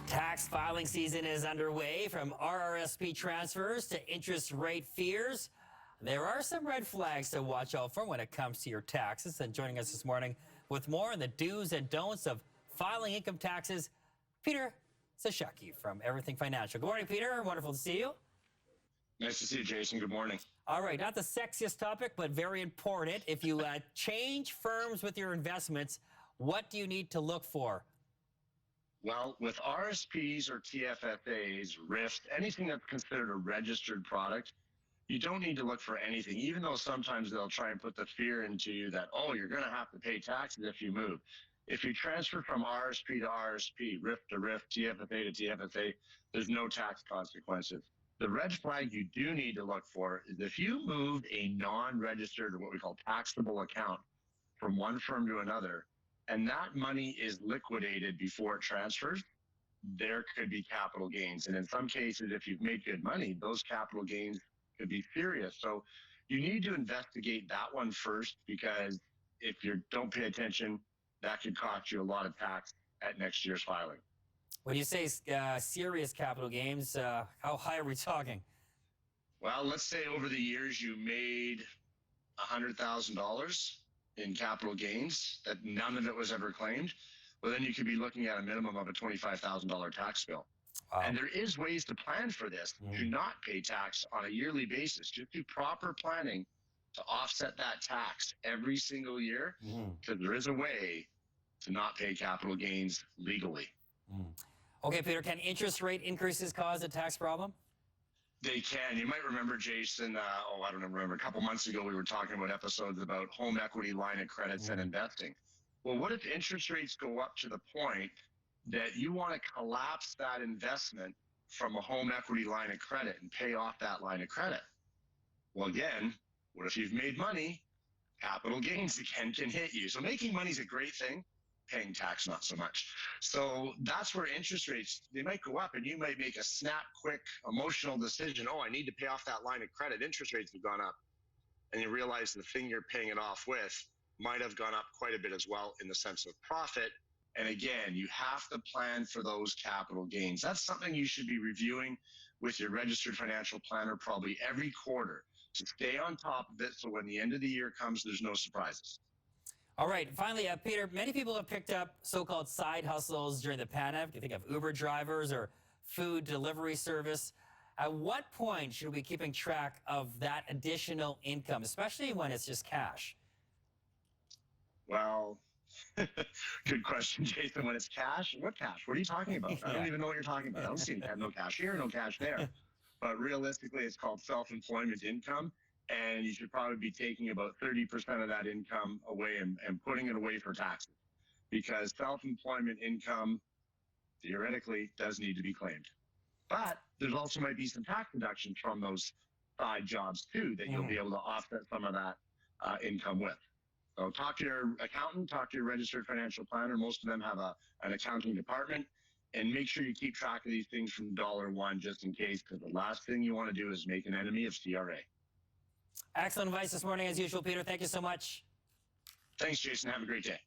Tax filing season is underway. From RRSP transfers to interest rate fears, there are some red flags to watch out for when it comes to your taxes. And joining us this morning with more on the do's and don'ts of filing income taxes, Peter Sashaki from Everything Financial. Good morning, Peter. Wonderful to see you. Nice to see you, Jason. Good morning. All right, not the sexiest topic, but very important. If you change firms with your investments, what do you need to look for? Well, with RSPs or TFSAs, RIFs, anything that's considered a registered product, you don't need to look for anything, even though sometimes they'll try and put the fear into you that, oh, you're going to have to pay taxes if you move. If you transfer from RSP to RSP, RIF to RIF, TFSA to TFSA, there's no tax consequences. The red flag you do need to look for is if you moved a non-registered or what we call taxable account from one firm to another, and that money is liquidated before it transfers, there could be capital gains. And in some cases, if you've made good money, those capital gains could be serious. So you need to investigate that one first, because if you don't pay attention, that could cost you a lot of tax at next year's filing. When you say serious capital gains, how high are we talking? Well, let's say over the years you made $100,000 in capital gains that none of it was ever claimed. Well, then you could be looking at a minimum of a $25,000 tax bill. Wow. And there is ways to plan for this. Do not pay tax on a yearly basis. Just do proper planning to offset that tax every single year, because there is a way to not pay capital gains legally. Okay, Peter, can interest rate increases cause a tax problem? They can. You might remember, Jason, I don't remember, a couple months ago we were talking about episodes about home equity line of credits and investing. Well, what if interest rates go up to the point that you want to collapse that investment from a home equity line of credit and pay off that line of credit? Well, again, what if you've made money? Capital gains again can hit you. So making money is a great thing. Paying tax, not so much. So that's where interest rates, they might go up and you might make a snap, quick, emotional decision. Oh, I need to pay off that line of credit. Interest rates have gone up. And you realize the thing you're paying it off with might have gone up quite a bit as well in the sense of profit. And again, you have to plan for those capital gains. That's something you should be reviewing with your registered financial planner probably every quarter to stay on top of it, so when the end of the year comes, there's no surprises. All right, finally, Peter, many people have picked up so-called side hustles during the pandemic. You think of Uber drivers or food delivery service. At what point should we be keeping track of that additional income, especially when it's just cash? Well, good question, Jason. When it's cash, what cash? What are you talking about? I don't even know what you're talking about. I don't see you have no cash here, no cash there. But realistically, it's called self-employment income. And you should probably be taking about 30% of that income away and putting it away for taxes, because self-employment income theoretically does need to be claimed. But there's also might be some tax deductions from those side jobs too that you'll be able to offset some of that income with. So talk to your accountant, talk to your registered financial planner. Most of them have an accounting department, and make sure you keep track of these things from $1 just in case, because the last thing you want to do is make an enemy of CRA. Excellent advice this morning, as usual, Peter. Thank you so much. Thanks, Jason. Have a great day.